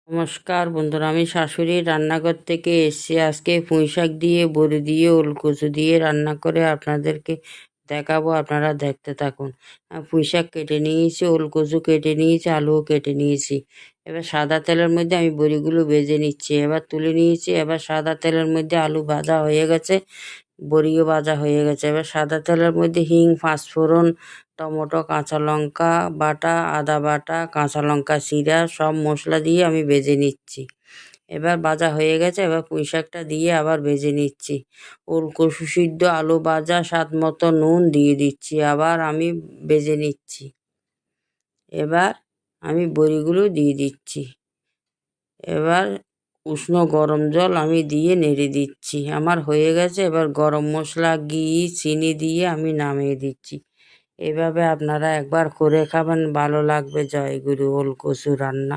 নমস্কার বন্ধুরা, আমি শাশুড়ির রান্নাঘর থেকে এসেছি। আজকে পুঁইশাক দিয়ে, বড়ি দিয়ে, ওলকচু দিয়ে রান্না করে আপনাদেরকে দেখাবো। আপনারা দেখতে থাকুন। পুঁইশাক কেটে নিয়েছি, ওলকচু কেটে নিয়েছি, আলুও কেটে নিয়েছি। এবার সাদা তেলের মধ্যে আমি বড়িগুলো ভেজে নিচ্ছি। এবার তুলে নিয়েছি। এবার সাদা তেলের মধ্যে আলু ভাজা হয়ে গেছে, বড়িও ভাজা হয়ে গেছে। এবার সাদা তেলের মধ্যে হিং, পাঁচফোড়ন, টমেটো, কাঁচা লঙ্কা বাটা, আদা বাটা, কাঁচা লঙ্কা চিরা সব মশলা দিয়ে আমি ভেজে নিচ্ছি। এবার ভাজা হয়ে গেছে। এবার পুঁইশাকটা দিয়ে আবার ভেজে নিচ্ছি। ওলকচু সিদ্ধ, আলু ভাজা, স্বাদ মতো নুন দিয়ে দিচ্ছি। আবার আমি ভেজে নিচ্ছি। এবার আমি বড়িগুলো দিয়ে দিচ্ছি। এবার উষ্ণ গরম জল আমি দিয়ে নেড়ে দিচ্ছি। আমার হয়ে গেছে। এবার গরম মশলা, ঘি, চিনি দিয়ে আমি নামিয়ে দিচ্ছি। এভাবে আপনারা একবার করে খাবেন, ভালো লাগবে। জয়গুরু। ওলকচু রান্না।